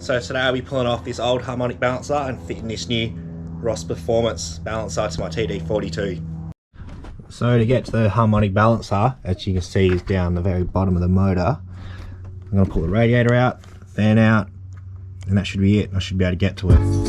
So today I'll be pulling off this old harmonic balancer and fitting this new Ross Performance balancer to my TD42. So to get to the harmonic balancer, as you can see, is down the very bottom of the motor. I'm going to pull the radiator out, fan out, and that should be it. I should be able to get to it.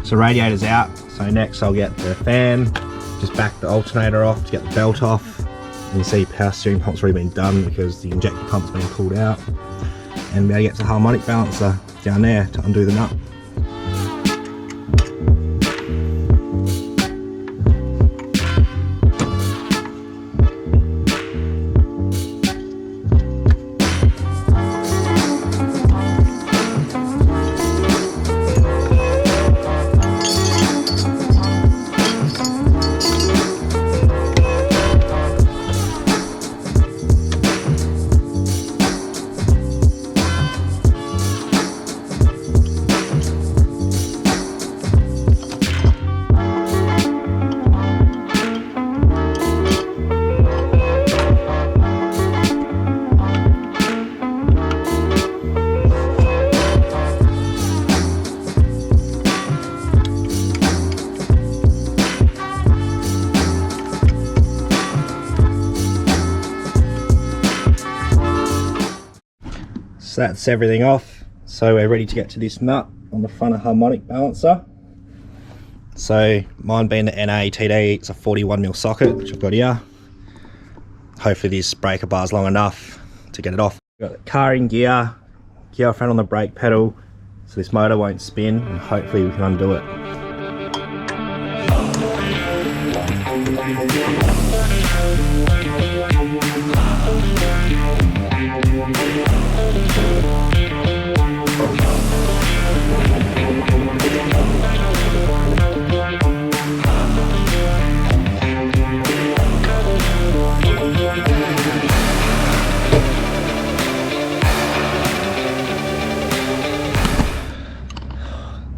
So radiator's out, so next I'll get the fan, just back the alternator off to get the belt off. And you see power steering pump's already been done because the injector pump's been pulled out. And we'll get to the harmonic balancer down there to undo the nut. So that's everything off, so we're ready to get to this nut on the front of harmonic balancer. So mine being the NA TD, it's a 41mm socket which I've got here. Hopefully this breaker bar is long enough to get it off. Got the car in gear, gear front on the brake pedal, so this motor won't spin, and hopefully we can undo it.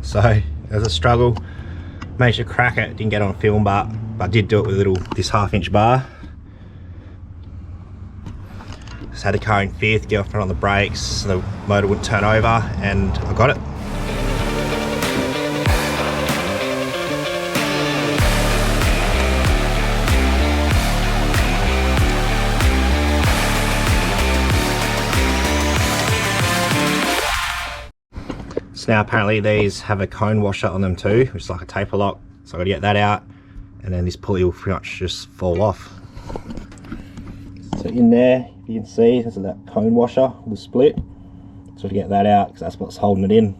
So there's a struggle, managed to crack it, didn't get on film, but I did do it with this 1/2" bar. Just had the car in fifth, get off on the brakes so the motor wouldn't turn over, and I got it. Now apparently these have a cone washer on them too, which is like a taper lock, so I've got to get that out, and then this pulley will pretty much just fall off. So in there, you can see there's that cone washer with the split, so to get that out because that's what's holding it in.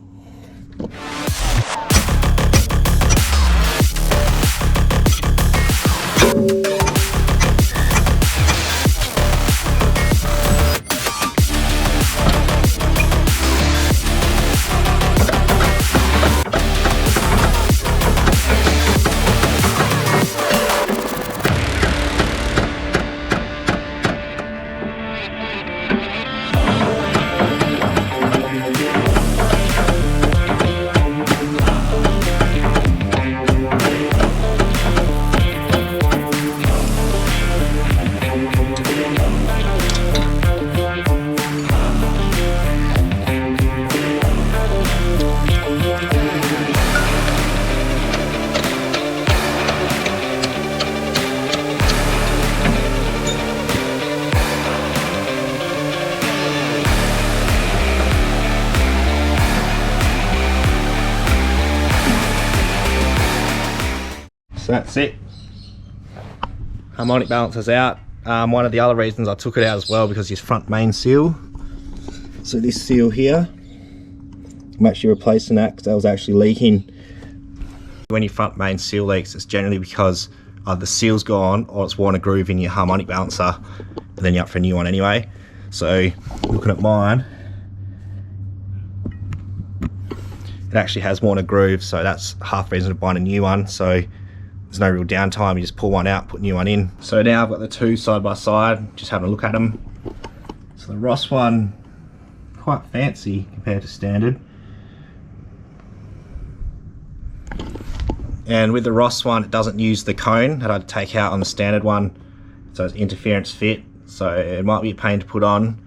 So that's it. Harmonic balancer's out. One of the other reasons I took it out as well because this front main seal. So this seal here, I'm actually replacing that because that was actually leaking. When your front main seal leaks, it's generally because either the seal's gone or it's worn a groove in your harmonic balancer, and then you're up for a new one anyway. So looking at mine, it actually has worn a groove, so that's half the reason to buy a new one. So there's no real downtime, you just pull one out, put a new one in. So now I've got the two side by side, just having a look at them. So the Ross one, quite fancy compared to standard. And with the Ross one, it doesn't use the cone that I'd take out on the standard one, so it's interference fit. So it might be a pain to put on.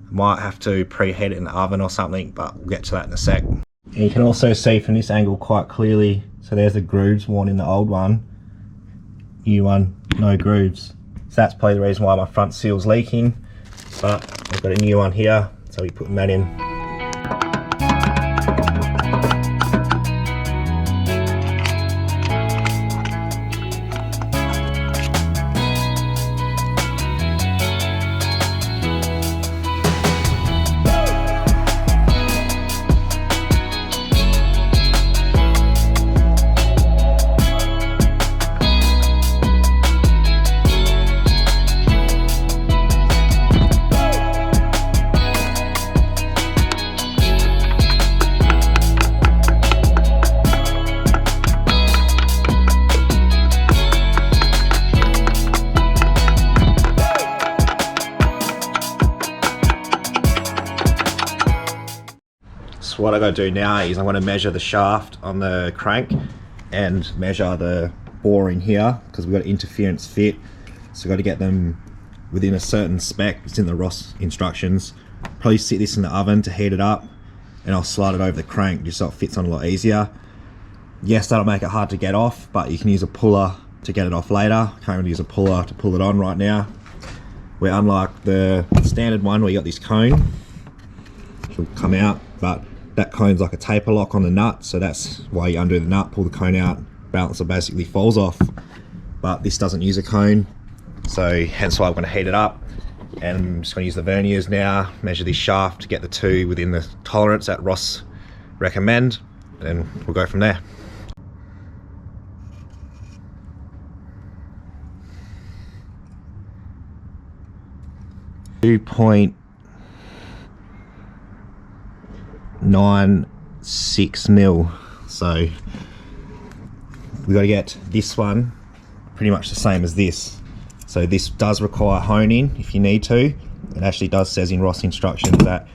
I might have to preheat it in the oven or something, but we'll get to that in a sec. And you can also see from this angle quite clearly, so there's the grooves worn in the old one. New one, no grooves. So that's probably the reason why my front seal's leaking, but I've got a new one here, so we're putting that in. So what I got to do now is I'm going to measure the shaft on the crank and measure the bore in here, because we've got interference fit. So we've got to get them within a certain spec. It's in the Ross instructions. Probably sit this in the oven to heat it up, and I'll slide it over the crank just so it fits on a lot easier. Yes, that'll make it hard to get off, but you can use a puller to get it off later. Can't really use a puller to pull it on right now. Where unlike the standard one where you got this cone, which will come out, but that cone's like a taper lock on the nut, so that's why you undo the nut, pull the cone out, balancer basically falls off. But this doesn't use a cone, so hence why I'm going to heat it up. And I'm just going to use the verniers now, measure this shaft to get the two within the tolerance that Ross recommend, and we'll go from there. .96 mil, so we got to get this one pretty much the same as this. So this does require honing if you need to. It actually does says in Ross instructions that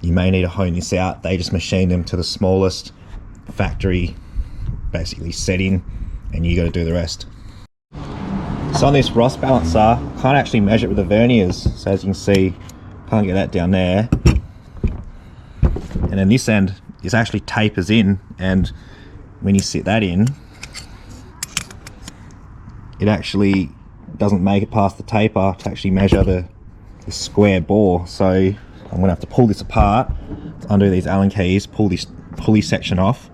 you may need to hone this out. They just machine them to the smallest factory basically setting, and you got to do the rest. So on this Ross balancer, I can't actually measure it with the verniers, so as you can see, can't get that down there. And then this end is actually tapers in, and when you sit that in, it actually doesn't make it past the taper to actually measure the square bore. So I'm gonna have to pull this apart, undo these Allen keys, pull this pulley section off,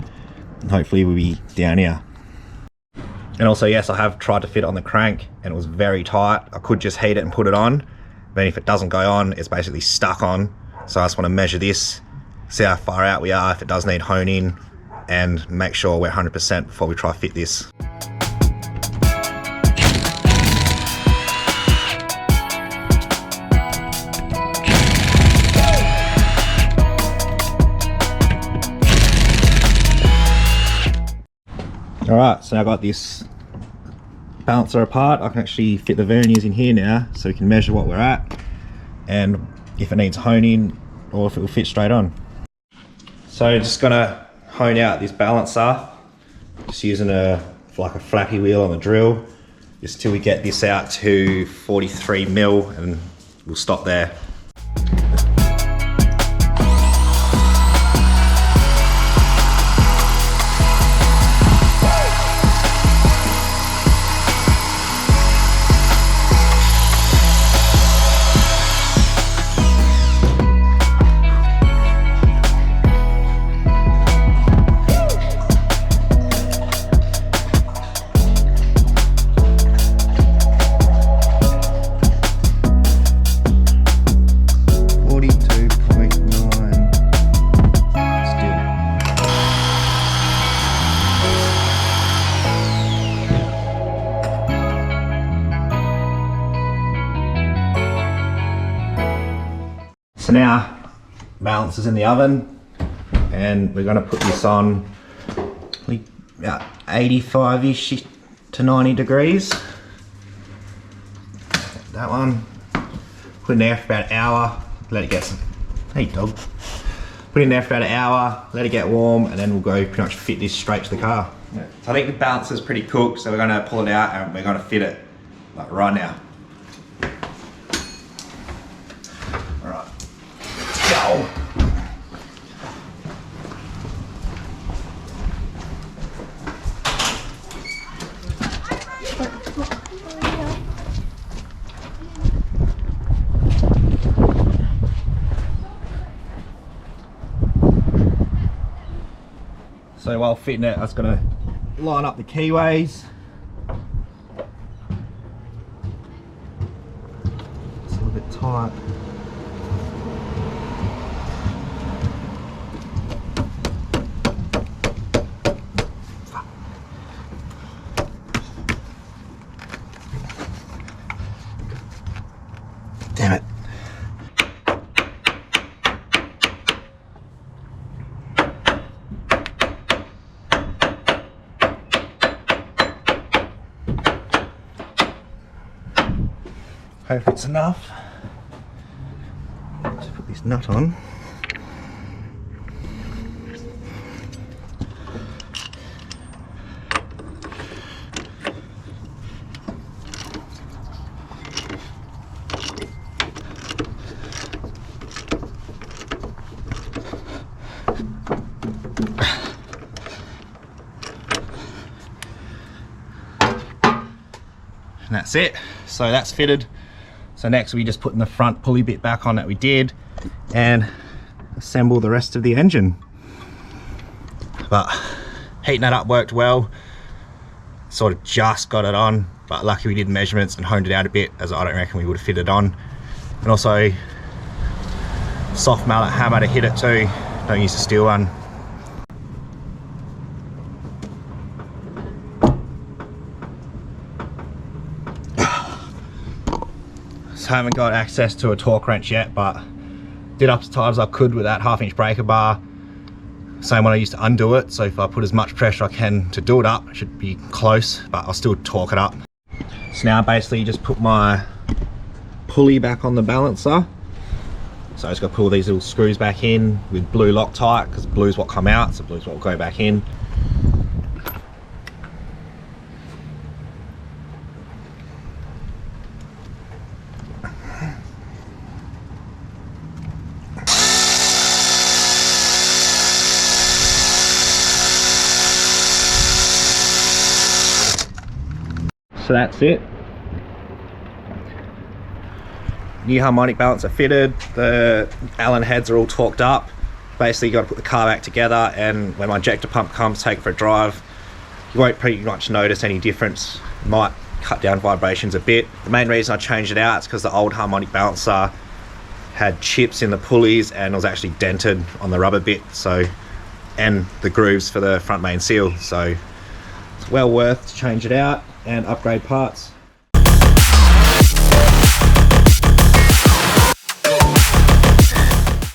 and hopefully we'll be down here. And also, yes, I have tried to fit it on the crank and it was very tight. I could just heat it and put it on, but if it doesn't go on, it's basically stuck on. So I just want to measure this, see how far out we are, if it does need honing, and make sure we're 100% before we try to fit this. Alright, so now I've got this balancer apart. I can actually fit the verniers in here now, so we can measure what we're at and if it needs honing or if it will fit straight on. So just gonna hone out this balancer, just using like a flappy wheel on the drill, just till we get this out to 43 mil, and we'll stop there. So now, balance is in the oven. and we're going to put this on about 85-ish to 90 degrees. That one, put in there for about an hour, let it get some, hey dog, put in there for about an hour, let it get warm, and then we'll go pretty much fit this straight to the car. So I think the balancer's pretty cooked, so we're going to pull it out and we're going to fit it like right now. Alright, go! So while fitting it, I was going to line up the keyways. It's a little bit tight. Damn it. Hope it's enough. Let's put this nut on. And that's it. So that's fitted. So next we just put the front pulley bit back on that we did and assemble the rest of the engine. But heating that up worked well. Sort of just got it on, but lucky we did measurements and honed it out a bit, as I don't reckon we would have fitted on. And also soft mallet hammer to hit it too. Don't use the steel one. So I haven't got access to a torque wrench yet, but did up as tight as I could with that 1/2 inch breaker bar. Same one I used to undo it, so if I put as much pressure I can to do it up, it should be close, but I'll still torque it up. So now basically just put my pulley back on the balancer. So I just got to pull these little screws back in with blue Loctite, because blue's what come out, so blue's what will go back in. So that's it. New harmonic balancer fitted. The Allen heads are all torqued up. Basically you got to put the car back together, and when my injector pump comes, take it for a drive. You won't pretty much notice any difference. It might cut down vibrations a bit. The main reason I changed it out is because the old harmonic balancer had chips in the pulleys and it was actually dented on the rubber bit, so, and the grooves for the front main seal. So it's well worth to change it out and upgrade parts.